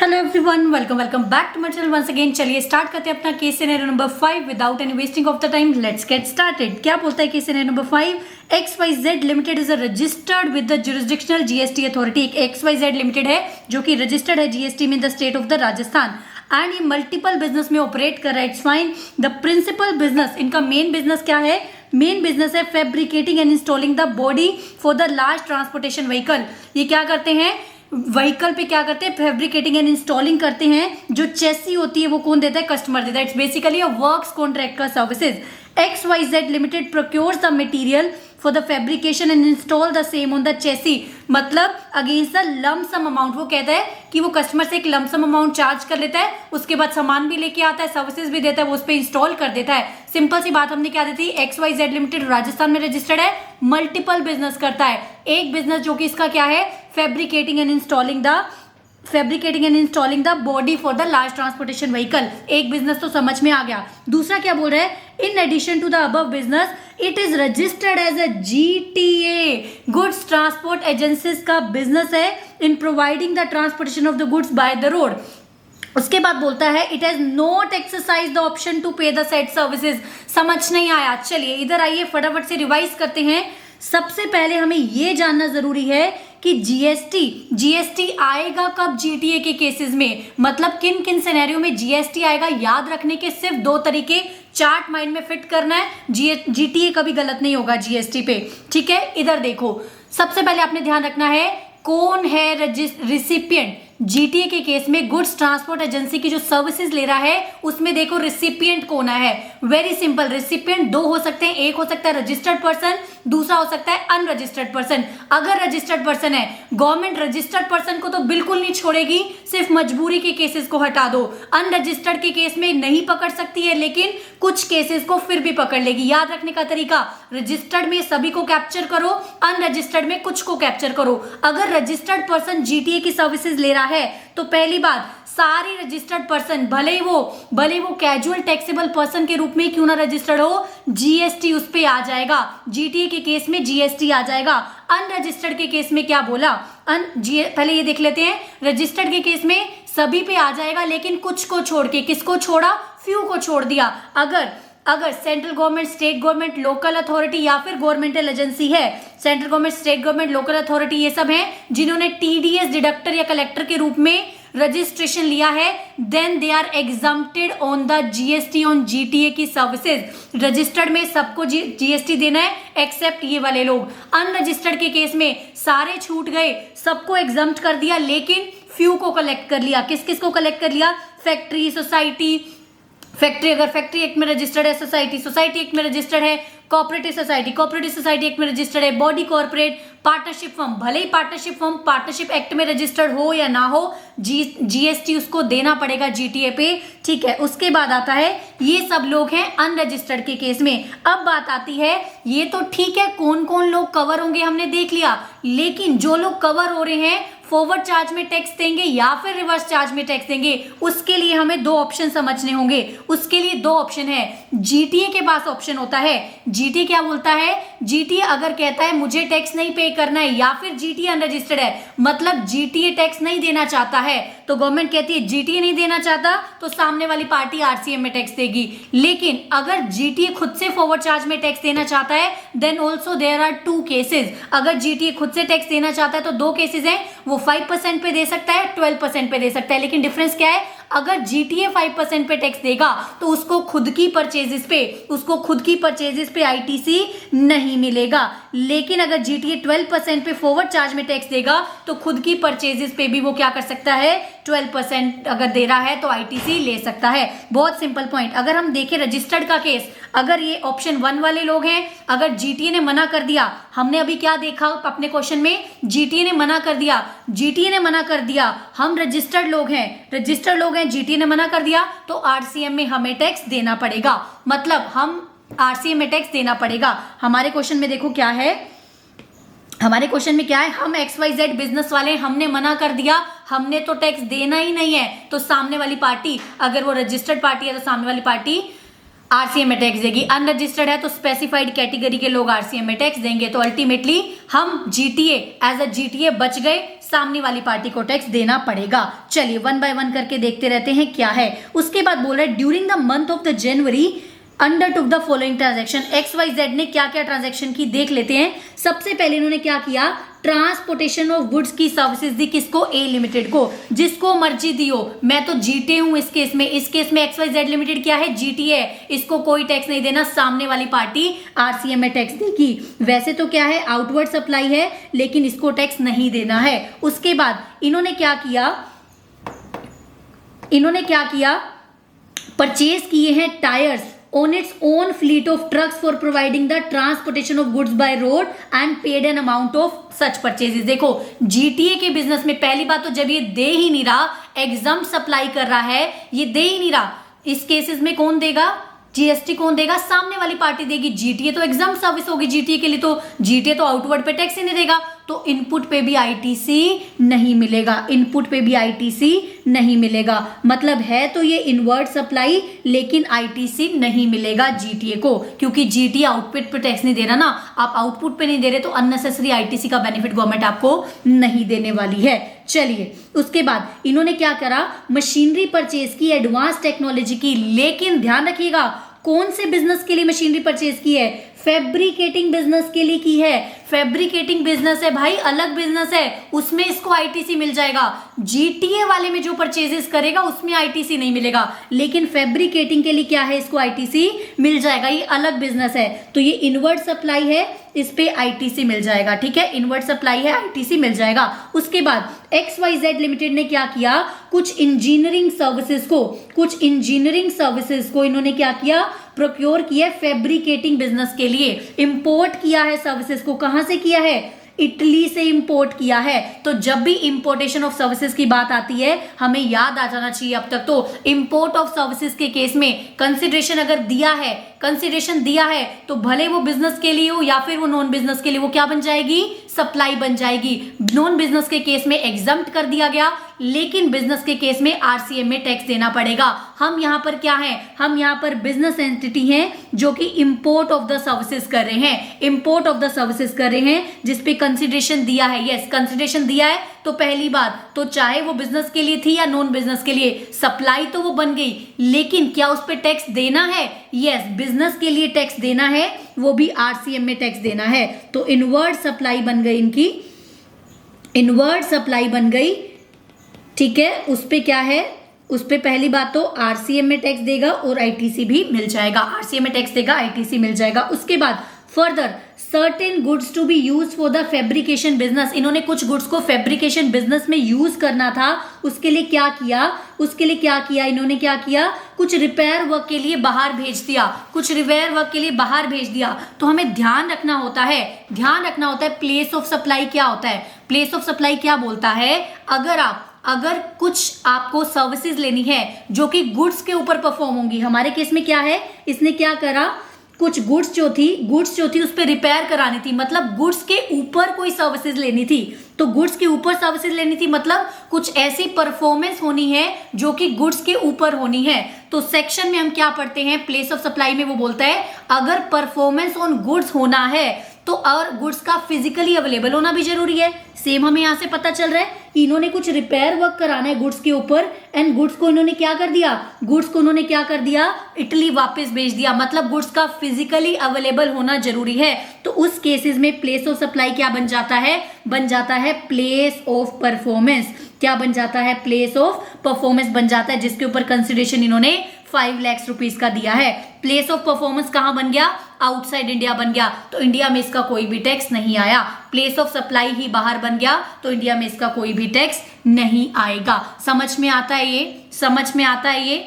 Hello everyone, welcome back to my channel once again. चलिए start करते हैं अपना case scenario number 5 without any wasting of the time. Let's get started. क्या बोलता है case scenario number 5? XYZ limited is registered with the jurisdictional GST authority. एक XYZ limited है जो कि रजिस्टर्ड है GST में in the state of the Rajasthan and ये मल्टीपल बिजनेस में ऑपरेट कर रहा है। It's fine. The principal business, इनका मेन बिजनेस क्या है? मेन बिजनेस है fabricating and installing the body for the large transportation vehicle. ये क्या करते हैं? व्हीकल पे क्या करते हैं? फैब्रिकेटिंग एंड इंस्टॉलिंग करते हैं। जो चेसी होती है वो कौन देता है? कस्टमर देता है। It's basically a works contract का services. XYZ limited procures the material for the fabrication and install the same on the chassis. मतलब against the lump sum amount. वो कहता है कि वो कस्टमर से एक लम सम अमाउंट चार्ज कर लेता है, उसके बाद सामान भी लेके आता है, सर्विसेज भी देता है, वो उस पर इंस्टॉल कर देता है। सिंपल सी बात हमने क्या दी थी? XYZ लिमिटेड राजस्थान में रजिस्टर्ड है, मल्टीपल बिजनेस करता है। एक बिजनेस जो कि इसका क्या है? Fabricating and installing the body for the large transportation vehicle. एक बिजनेस तो समझ में आ गया। दूसरा क्या बोल रहा है? In addition to the above business it is registered as a GTA, goods transport agencies का बिजनेस है in providing the transportation of the goods by the road. उसके बाद बोलता है it has not exercise the option to pay the set services. समझ नहीं आया? चलिए इधर आइए, फटाफट से रिवाइज करते हैं। सबसे पहले हमें यह जानना जरूरी है कि जीएसटी आएगा कब GTA के केसेस में, मतलब किन किन सिनेरियो में जीएसटी आएगा। याद रखने के सिर्फ दो तरीके, चार्ट माइंड में फिट करना है। GTA कभी गलत नहीं होगा जीएसटी पे, ठीक है। इधर देखो, सबसे पहले आपने ध्यान रखना है कौन है रिसिपिएंट। GTA के केस में गुड्स ट्रांसपोर्ट एजेंसी की जो सर्विसेज ले रहा है उसमें देखो रिसिपिएंट कौन है। वेरी सिंपल, रिसिपिएंट दो हो सकते हैं। एक हो सकता है रजिस्टर्ड पर्सन, दूसरा हो सकता है अनरजिस्टर्ड पर्सन। अगर रजिस्टर्ड पर्सन है, गवर्नमेंट रजिस्टर्ड पर्सन को तो बिल्कुल नहीं छोड़ेगी, सिर्फ मजबूरी के केसेस को हटा दो। अनरजिस्टर्ड के केस में नहीं पकड़ सकती है, लेकिन कुछ केसेस को फिर भी पकड़ लेगी। याद रखने का तरीका, रजिस्टर्ड में सभी को कैप्चर करो, अनरजिस्टर्ड में कुछ को कैप्चर करो। अगर रजिस्टर्ड पर्सन GTA की सर्विसेज ले रहा है तो पहली बात, सारी रजिस्टर्ड पर्सन भले वो कैजुअल टैक्सेबल पर्सन के रूप में क्यों ना रजिस्टर्ड हो, GST उस पे आ जाएगा। GTA के केस में GST आ जाएगा। अनरजिस्टर्ड के केस में क्या बोला? पहले ये देख लेते हैं। रजिस्टर्ड के केस में सभी पे आ जाएगा, लेकिन कुछ को छोड़ के। किसको छोड़ा? फ्यू को छोड़ दिया। अगर central government, state government, local authority या फिर गवर्नमेंटल एजेंसी है, central government, state government, local authority, ये सब हैं जिन्होंने TDS डिडक्टर या कलेक्टर के रूप में रजिस्ट्रेशन लिया है, then they are exempted on the GST on GTA की सर्विसेज। रजिस्टर्ड में सबको GST देना है एक्सेप्ट ये वाले लोग। अनरजिस्टर्ड के केस में सारे छूट गए, सबको एग्जम्प्ट कर दिया, लेकिन फ्यू को कलेक्ट कर लिया। किस किस को कलेक्ट कर लिया? Factory, society. फैक्ट्री अगर फैक्ट्री एक्ट में रजिस्टर्ड है, सोसाइटी एक्ट में रजिस्टर्ड है, कोऑपरेटिव सोसाइटी एक्ट में रजिस्टर्ड है, बॉडी कॉर्पोरेट, पार्टनरशिप फर्म, भले ही पार्टनरशिप फर्म पार्टनरशिप एक्ट में रजिस्टर्ड हो या ना हो, GST उसको देना पड़ेगा GTA पे, ठीक है। उसके बाद आता है ये सब लोग हैं अनरजिस्टर्ड के केस में। अब बात आती है, ये तो ठीक है, कौन कौन लोग कवर होंगे हमने देख लिया, लेकिन जो लोग कवर हो रहे हैं फॉरवर्ड चार्ज में टैक्स देंगे या फिर रिवर्स चार्ज में टैक्स देंगे, उसके लिए हमें दो ऑप्शन समझने होंगे। उसके लिए दो ऑप्शन है। GTA के पास ऑप्शन होता है। GTA क्या बोलता है? GTA अगर कहता है मुझे टैक्स नहीं पे करना है, या फिर GTA अनरजिस्टर्ड है, मतलब GTA टैक्स नहीं देना चाहता है, तो गवर्नमेंट कहती है GTA नहीं देना चाहता तो सामने वाली पार्टी RCM में टैक्स देगी। लेकिन अगर GTA खुद से फॉरवर्ड चार्ज में टैक्स देना चाहता है, then also there are two cases. अगर GTA खुद से टैक्स देना चाहता है तो दो केसेस हैं, वो 5% पे दे सकता है, 12% पे दे सकता है। लेकिन डिफरेंस क्या है? अगर GTA 5% पे टैक्स देगा तो उसको खुद की परचेजेस पे ITC नहीं मिलेगा। लेकिन अगर GTA 12% पे फॉरवर्ड चार्ज में टैक्स देगा तो खुद की परचेजेस पे भी वो क्या कर सकता है? 12% अगर दे रहा है तो ITC ले सकता है। बहुत सिंपल पॉइंट। अगर हम देखें रजिस्टर्ड का केस, अगर ये ऑप्शन 1 वाले लोग हैं, अगर GTA ने मना कर दिया, हमने अभी क्या देखा अपने क्वेश्चन में? GTA ने मना कर दिया, हम रजिस्टर्ड लोग हैं, GTA ने मना कर दिया तो RCM में हमें टैक्स देना पड़ेगा। मतलब हम RCM में टैक्स देना पड़ेगा। हमारे क्वेश्चन में देखो क्या है? हम XYZ बिजनेस वाले, हमने मना कर दिया, हमने तो टैक्स देना ही नहीं है, तो सामने वाली पार्टी, अगर वो रजिस्टर्ड पार्टी है तो सामने वाली पार्टी आरसीएम में टैक्स देगी। अनरजिस्टर्ड है तो स्पेसिफाइड कैटेगरी के लोग आरसीएम में टैक्स देंगे। तो अल्टीमेटली हम जीटीए एज अ जीटीए बच गए, सामने वाली पार्टी को टैक्स देना पड़ेगा। चलिए वन बाय वन करके देखते रहते हैं क्या है। उसके बाद बोल रहे during the month of the January undertook the following transaction. XYZ ने क्या क्या ट्रांजैक्शन की देख लेते हैं। सबसे पहले इन्होंने क्या किया, ट्रांसपोर्टेशन ऑफ गुड्स की सर्विसेज दी। किसको? ए लिमिटेड को। जिसको मर्जी दियो, मैं तो जीटे हूं इस केस में। इस केस में XYZ लिमिटेड क्या है? जीटी है। इसको कोई टैक्स नहीं देना, सामने वाली पार्टी आरसीएम में टैक्स देगी। वैसे तो क्या है, आउटवर्ड सप्लाई है, लेकिन इसको टैक्स नहीं देना है। उसके बाद इन्होंने क्या किया, परचेज किए हैं tyres on its own fleet of trucks for providing the transportation of goods by road and paid an amount of such purchases। देखो जीटीए के बिजनेस में पहली बात तो जब ये दे ही नहीं रहा, एग्जाम सप्लाई कर रहा है, ये दे ही नहीं रहा, इस केसेस में कौन देगा? जीएसटी कौन देगा? सामने वाली पार्टी देगी। जीटीए तो एग्जाम सर्विस होगी जीटीए के लिए, तो जीटीए तो आउटवर्ड पे टैक्स ही नहीं देगा, तो इनपुट पे भी आईटीसी नहीं मिलेगा। इनपुट पे भी आईटीसी नहीं मिलेगा। मतलब है तो ये इनवर्ड सप्लाई, लेकिन आईटीसी नहीं मिलेगा जीटीए को, क्योंकि जीटीए आउटपुट पे टैक्स नहीं दे रहा ना। आप आउटपुट पे नहीं दे रहे तो अननेसेसरी आईटीसी का बेनिफिट गवर्नमेंट आपको नहीं देने वाली है। चलिए उसके बाद इन्होंने क्या करा, मशीनरी परचेज की, एडवांस टेक्नोलॉजी की। लेकिन ध्यान रखिएगा, कौन से बिजनेस के लिए मशीनरी परचेज की है? फैब्रिकेटिंग बिजनेस के लिए की है। फैब्रिकेटिंग बिजनेस है भाई, अलग बिजनेस है, उसमें इसको आईटीसी मिल जाएगा। जीटीए वाले में जो परचेजेस करेगा उसमें आईटीसी नहीं मिलेगा, लेकिन फैब्रिकेटिंग के लिए क्या है, इसको आईटीसी मिल जाएगा। ये अलग बिजनेस है, तो ये इनवर्ड सप्लाई है, इस पे आईटीसी मिल जाएगा। ठीक है, इनवर्ड सप्लाई है, आईटीसी मिल जाएगा। उसके बाद XYZ लिमिटेड ने क्या किया, कुछ इंजीनियरिंग सर्विसेज को इन्होंने क्या किया, प्रोक्योर किया फैब्रिकेटिंग बिजनेस के लिए। इंपोर्ट किया है सर्विसेज को। कहां से किया है? इटली से इंपोर्ट किया है। तो जब भी इंपोर्टेशन ऑफ सर्विसेज की बात आती है, हमें याद आ जाना चाहिए अब तक तो, इंपोर्ट ऑफ सर्विसेज के केस में कंसिडरेशन अगर दिया है तो भले वो बिजनेस के लिए हो या फिर वो नॉन बिजनेस के लिए, वो क्या बन जाएगी? सप्लाई बन जाएगी। नॉन बिजनेस के केस में एग्जम्प्ट कर दिया गया, लेकिन बिजनेस के केस में आरसीएम में टैक्स देना पड़ेगा। हम यहां पर क्या है, हम यहां पर बिजनेस एंटिटी हैं जो कि इंपोर्ट ऑफ द सर्विसेज कर रहे हैं, जिसपे कंसिडरेशन दिया है। यस, कंसिडरेशन दिया है तो पहली बात तो चाहे वो बिजनेस के लिए थी या नॉन बिजनेस के लिए, सप्लाई तो वो बन गई, लेकिन क्या उस पर टैक्स देना है? यस, बिजनेस के लिए टैक्स देना है, वो भी आरसीएम में टैक्स देना है। तो इनवर्ड सप्लाई बन गई इनकी, इनवर्ड सप्लाई बन गई। ठीक है, उस पे क्या है, उस पे पहली बात तो आरसीएम में टैक्स देगा और आईटीसी भी मिल जाएगा। आरसीएम में टैक्स देगा, आईटीसी मिल जाएगा। उसके बाद further certain goods to be use for the fabrication business. इन्होंने कुछ गुड्स को फैब्रिकेशन बिजनेस में यूज करना था, उसके लिए क्या किया, इन्होंने क्या किया, कुछ रिपेयर वर्क के लिए बाहर भेज दिया। तो हमें ध्यान रखना होता है प्लेस ऑफ सप्लाई क्या होता है। प्लेस ऑफ सप्लाई क्या बोलता है, अगर कुछ आपको सर्विसेज लेनी है जो कि गुड्स के ऊपर परफॉर्म होंगी। हमारे केस में क्या है, इसने क्या करा, कुछ गुड्स जो थी उस पर रिपेयर करानी थी, मतलब गुड्स के ऊपर कोई सर्विसेज लेनी थी। तो गुड्स के ऊपर सर्विसेज लेनी थी, मतलब कुछ ऐसी परफॉर्मेंस होनी है जो कि गुड्स के ऊपर होनी है। तो सेक्शन में हम क्या पढ़ते हैं, प्लेस ऑफ सप्लाई में वो बोलता है अगर परफॉर्मेंस ऑन गुड्स होना है तो और गुड्स का फिजिकली अवेलेबल होना भी जरूरी है। सेम हमें यहां से पता चल रहा है कि इन्होंने कुछ रिपेयर वर्क कराना है गुड्स के ऊपर, एंड गुड्स को इन्होंने क्या कर दिया, इटली वापस भेज दिया। मतलब गुड्स का फिजिकली अवेलेबल होना जरूरी है। तो उस केसेस में प्लेस ऑफ सप्लाई क्या बन जाता है प्लेस ऑफ परफॉर्मेंस। क्या बन जाता है? प्लेस ऑफ परफॉर्मेंस बन जाता है, जिसके ऊपर कंसिडरेशन इन्होंने 5 लाख रुपीस का दिया है। प्लेस ऑफ परफॉर्मेंस कहां बन गया? आउटसाइड इंडिया बन गया, तो इंडिया में इसका कोई भी टैक्स नहीं आया। प्लेस ऑफ सप्लाई ही बाहर बन गया, तो इंडिया में इसका कोई भी टैक्स नहीं आएगा। समझ में आता है ये?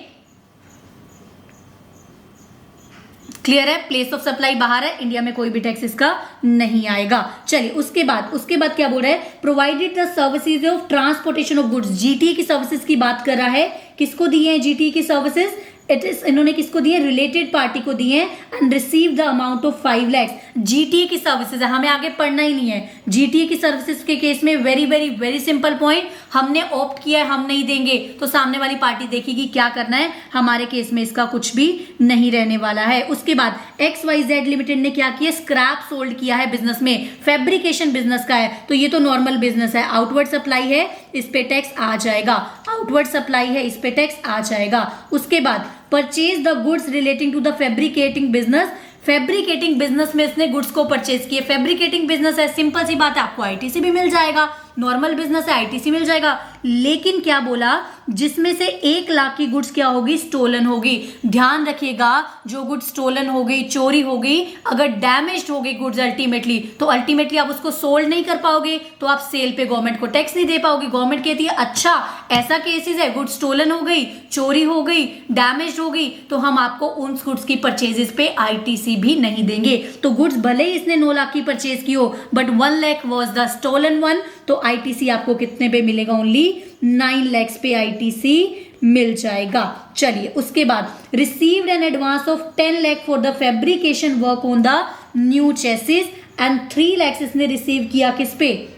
क्लियर है? प्लेस ऑफ सप्लाई बाहर है, इंडिया में कोई भी टैक्स इसका नहीं आएगा। चलिए उसके बाद क्या बोल रहा है, provided the services of transportation of goods. GTA की सर्विसेज की बात कर रहा है। किसको दिए हैं जीटीए की सर्विसेज? इट इज, इन्होंने किसको दिए, रिलेटेड पार्टी को दिए and receive the amount of 5 lakhs। GTA की सर्विसेज है, हमें आगे पढ़ना ही नहीं है। जीटीए की सर्विसेज के केस में very very very simple point, हमने ऑप्ट किया है हम नहीं देंगे तो सामने वाली पार्टी देखेगी क्या करना है। हमारे केस में इसका कुछ भी नहीं रहने वाला है। उसके बाद XYZ लिमिटेड ने क्या किया, स्क्रैप सोल्ड किया है बिजनेस में, फैब्रिकेशन बिजनेस का है तो ये तो नॉर्मल बिजनेस है। आउटवर्ड सप्लाई है, इस पे टैक्स आ जाएगा। आउटवर्ड सप्लाई है, इस पे टैक्स आ जाएगा। उसके बाद purchase the goods relating to the fabricating business, fabricating business में इसने गुड्स को परचेज किए। फैब्रिकेटिंग बिजनेस है, सिंपल सी बात है, आपको आईटीसी भी मिल जाएगा, नॉर्मल बिजनेस है आईटीसी मिल जाएगा। लेकिन क्या बोला, जिसमें से 1 लाख की गुड्स क्या होगी, स्टोलन होगी। ध्यान रखिएगा, जो गुड्स स्टोलन हो गई, चोरी हो गई, अगर डैमेज्ड हो गई गुड्स अल्टीमेटली, तो अल्टीमेटली आप उसको सोल्ड नहीं कर पाओगे, तो आप सेल पे गवर्नमेंट को टैक्स नहीं दे पाओगे। गवर्नमेंट कहती है अच्छा ऐसा केसेस है, गुड्स स्टोलन हो गई, चोरी हो गई, डैमेज हो गई, तो हम आपको उन गुड्स की परचेजेस पे आईटीसी भी नहीं देंगे। तो गुड्स भले ही इसने 9 लाख की परचेज की हो, but 1 lakh was the stolen one, तो आईटीसी आपको कितने पे मिलेगा, ओनली 9 lakhs पे आईटीसी मिल जाएगा। चलिए उसके बाद received an advance of 10 lakh for the fabrication work on the new chassis and 3 lakhs इसने रिसीव किया किस पे,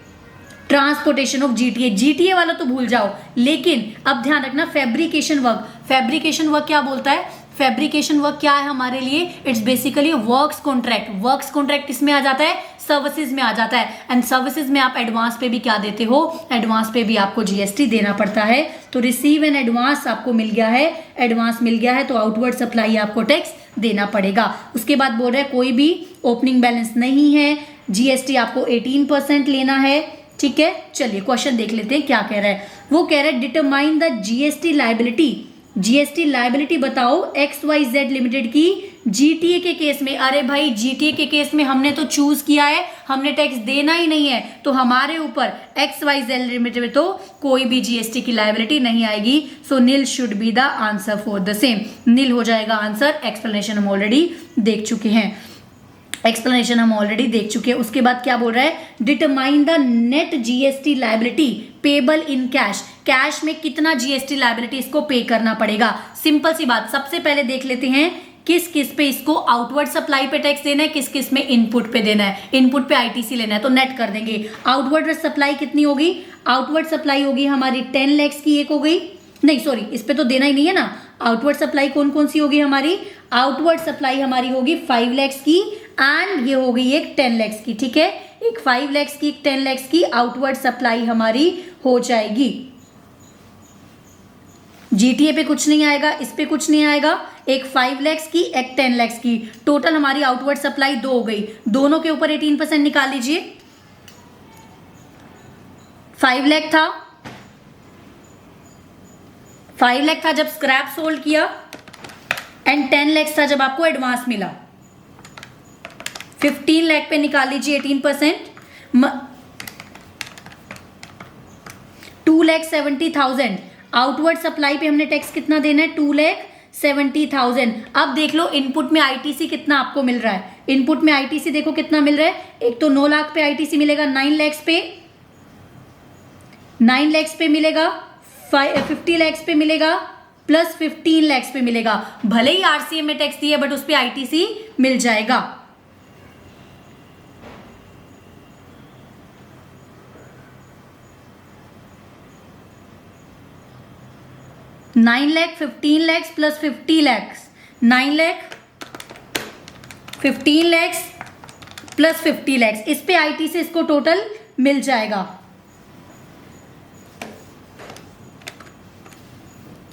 ट्रांसपोर्टेशन ऑफ जीटीए। जीटीए वाला तो भूल जाओ, लेकिन अब ध्यान रखना फैब्रिकेशन वर्क, फैब्रिकेशन वर्क क्या बोलता है, फैब्रिकेशन वर्क क्या है हमारे लिए, it's basically works contract. Works contract किस में आ जाता है, सर्विसेज में आ जाता है। एंड सर्विसेज में आप एडवांस पे भी क्या देते हो, एडवांस पे भी आपको जीएसटी देना पड़ता है। तो रिसीव एन एडवांस आपको मिल गया है, एडवांस मिल गया है तो आउटवर्ड सप्लाई आपको टैक्स देना पड़ेगा। उसके बाद बोल रहा है कोई भी ओपनिंग बैलेंस नहीं है, जीएसटी आपको 18% लेना है। ठीक है, चलिए क्वेश्चन देख लेते हैं क्या कह रहा है। वो कह रहा है determine the GST liability, GST liability बताओ XYZ लिमिटेड की जीटीए के केस में। अरे भाई जीटीए के केस में हमने तो चूज किया है, हमने टैक्स देना ही नहीं है, तो हमारे ऊपर XYZ लिमिटेड में तो कोई भी जीएसटी की लायबिलिटी नहीं आएगी। So nil should be the answer for the same, nil हो जाएगा आंसर। एक्सप्लेनेशन हम ऑलरेडी देख चुके हैं, एक्सप्लेनेशन हम ऑलरेडी देख चुके हैं। उसके बाद क्या बोल रहा है, determine the net GST liability payable in cash, cash में कितना जीएसटी लायबिलिटी इसको पे करना पड़ेगा। सिंपल सी बात, सबसे पहले देख लेते हैं किस किस पे इसको आउटवर्ड सप्लाई पे टैक्स देना है, किस किस में इनपुट पे देना है। इनपुट पे आईटीसी लेना है तो नेट कर देंगे। आउटवर्ड सप्लाई कितनी होगी, आउटवर्ड सप्लाई होगी हमारी 10 lakhs की, एक हो गई, नहीं सॉरी इस पे तो देना ही नहीं है ना। आउटवर्ड सप्लाई कौन कौन सी होगी हमारी, आउटवर्ड सप्लाई हमारी होगी 5 lakhs की एंड ये हो गई एक 10 lakhs की। ठीक है, एक 5 lakhs की, एक 10 lakhs की आउटवर्ड सप्लाई हमारी हो जाएगी। जीटीए पे कुछ नहीं आएगा, इस पे कुछ नहीं आएगा, एक 5 lakhs की, एक 10 lakhs की, टोटल हमारी आउटवर्ड सप्लाई 2 हो गई। दोनों के ऊपर 18% निकाल लीजिए। 5 lakh था, 5 lakh था जब स्क्रैप सोल्ड किया एंड 10 lakhs था जब आपको एडवांस मिला। 15 lakh पे निकाल लीजिए 18%, 2,70,000। आउटवर्ड सप्लाई पे हमने टैक्स कितना देना है, 2,70,000। अब देख लो इनपुट में आईटीसी कितना आपको मिल रहा है। इनपुट में आईटीसी देखो कितना मिल रहा है, एक तो 9 लाख पे आईटीसी मिलेगा, 9 lakhs पे, 9 lakhs पे मिलेगा, 50 lakhs पे मिलेगा, प्लस 15 lakhs पे मिलेगा। भले ही आरसीएम में टैक्स दिया बट उस पे आईटीसी मिल जाएगा। 9 lakh, 15 lakhs plus 50 lakhs, 9 lakh, 15 lakhs plus 50 lakhs, इस पे आईटी से इसको टोटल मिल जाएगा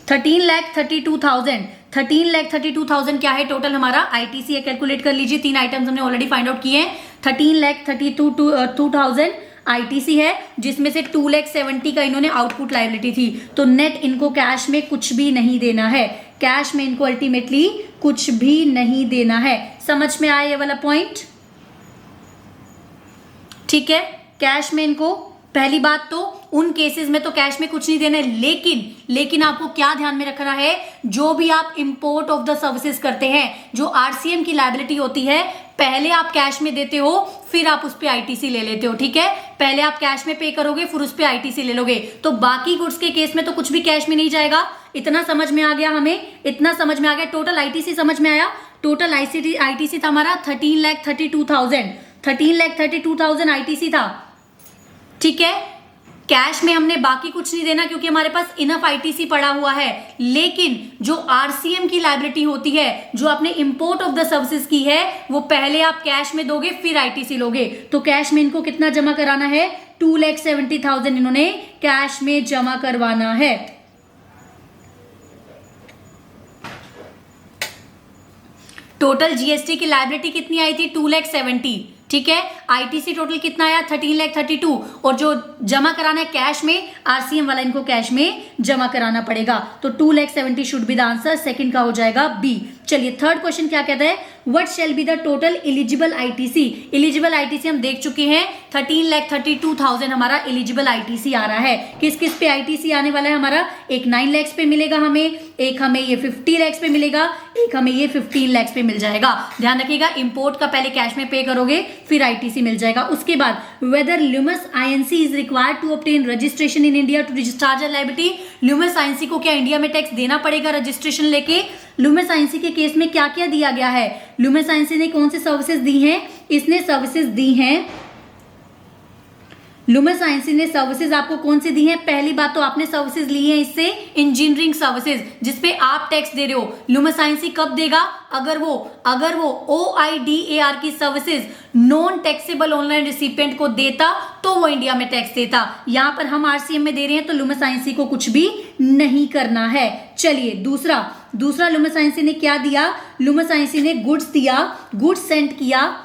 13,32,000। 13,32,000 क्या है टोटल हमारा आईटीसी कैलकुलेट कर लीजिए। 3 आइटम्स हमने ऑलरेडी फाइंड आउट किए हैं। 13,32,000 आईटीसी है, जिसमें से 2,70,000 का इन्होंने आउटपुट लायबिलिटी थी। तो नेट इनको कैश में कुछ भी नहीं देना है, कैश में इनको अल्टीमेटली कुछ भी नहीं देना है। समझ में आया ये वाला पॉइंट? ठीक है, कैश में इनको, पहली बात तो उन केसेस में तो कैश में कुछ नहीं देना है, लेकिन आपको क्या ध्यान में रखना है, जो भी आप इंपोर्ट ऑफ द सर्विसेज करते हैं, जो आरसीएम की लायबिलिटी होती है, पहले आप कैश में देते हो फिर आप उस पे आईटीसी ले लेते हो, ठीक है। पहले आप कैश में पे करोगे फिर उस पे आईटीसी ले लोगे। तो बाकी गुड्स के केस में तो कुछ भी कैश में नहीं जाएगा। इतना समझ में आ गया हमें, इतना समझ में आ गया। टोटल आईटीसी समझ में आया। टोटल आईटीसी था हमारा 13,32,000 आईटीसी था, ठीक है। कैश में हमने बाकी कुछ नहीं देना क्योंकि हमारे पास इनफ आईटीसी पड़ा हुआ है। लेकिन जो आरसीएम की लायबिलिटी होती है, जो आपने इंपोर्ट ऑफ द सर्विसेज की है, वो पहले आप कैश में दोगे फिर आईटीसी लोगे। तो कैश में इनको कितना जमा कराना है? 2,70,000 इन्होंने कैश में जमा करवाना है। टोटल जीएसटी की लायबिलिटी कितनी आई थी? 2,70,000, ठीक है। आईटीसी टोटल कितना आया? 13,32,000। और जो जमा कराना है कैश में, आरसीएम वाला इनको कैश में जमा कराना पड़ेगा। तो 2,70,000 should be the answer. Second का हो जाएगा बी। चलिए थर्ड क्वेश्चन क्या कहता है? What shall be the total eligible ITC. Eligible ITC हम देख चुके हैं, 13,32,000 हमारा एलिजिबल आईटीसी आ रहा है। किस किस पे आईटीसी आने वाला है हमारा? एक 9 लाख पे मिलेगा हमें, एक हमें ये 50 लाख पे मिलेगा, एक हमें ये 15 लाख पे मिल जाएगा। ध्यान रखिएगा, इंपोर्ट का पहले कैश में पे करोगे फिर आईटीसी मिल जाएगा। उसके बाद whether Lummus INC is required to obtain registration in India to discharge liability. Lummus INC को क्या इंडिया में टैक्स देना पड़ेगा रजिस्ट्रेशन लेके? ल्यूमस आईएनसी के केस में क्या क्या दिया गया है? ल्यूमस आईएनसी ने कौन सी सर्विसेज दी हैं? इसने सर्विसेज दी हैं, ल्यूमस आईएनसी ने सर्विसेज आपको कौन सी दी हैं? पहली बात तो आपने सर्विसेज ली है इससे इंजीनियरिंग सर्विसेज, जिसपे आप टैक्स दे रहे हो। ल्यूमस आईएनसी कब देगा? अगर वो OIDAR की services non taxable online recipient को देता तो वो इंडिया में टैक्स देता। यहां पर हम आरसीएम में दे रहे हैं तो ल्यूमस आईएनसी को कुछ भी नहीं करना है। चलिए दूसरा ल्यूमस आईएनसी ने क्या दिया? ल्यूमस आईएनसी ने गुड्स दिया, गुड्स सेंड किया,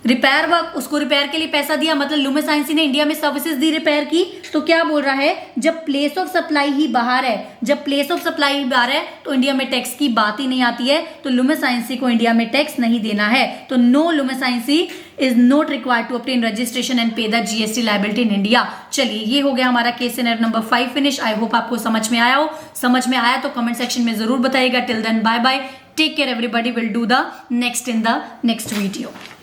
रिपेयर वर्क, उसको रिपेयर के लिए पैसा दिया। मतलब ल्यूमस आईएनसी ने इंडिया में सर्विसेज दी रिपेयर की। तो क्या बोल रहा है? जब प्लेस ऑफ सप्लाई ही बाहर है, जब प्लेस ऑफ सप्लाई ही बाहर है तो इंडिया में टैक्स की बात ही नहीं आती है। तो ल्यूमस आईएनसी को इंडिया में टैक्स नहीं देना है। तो no, Lummus INC is not required to obtain registration and pay the GST liability in India. चलिए ये हो गया हमारा case scenario number 5 finish. I hope आपको समझ में आया हो। समझ में आया तो कमेंट सेक्शन में जरूर बताइएगा। Till then bye bye, take care everybody, will do the next in the next video.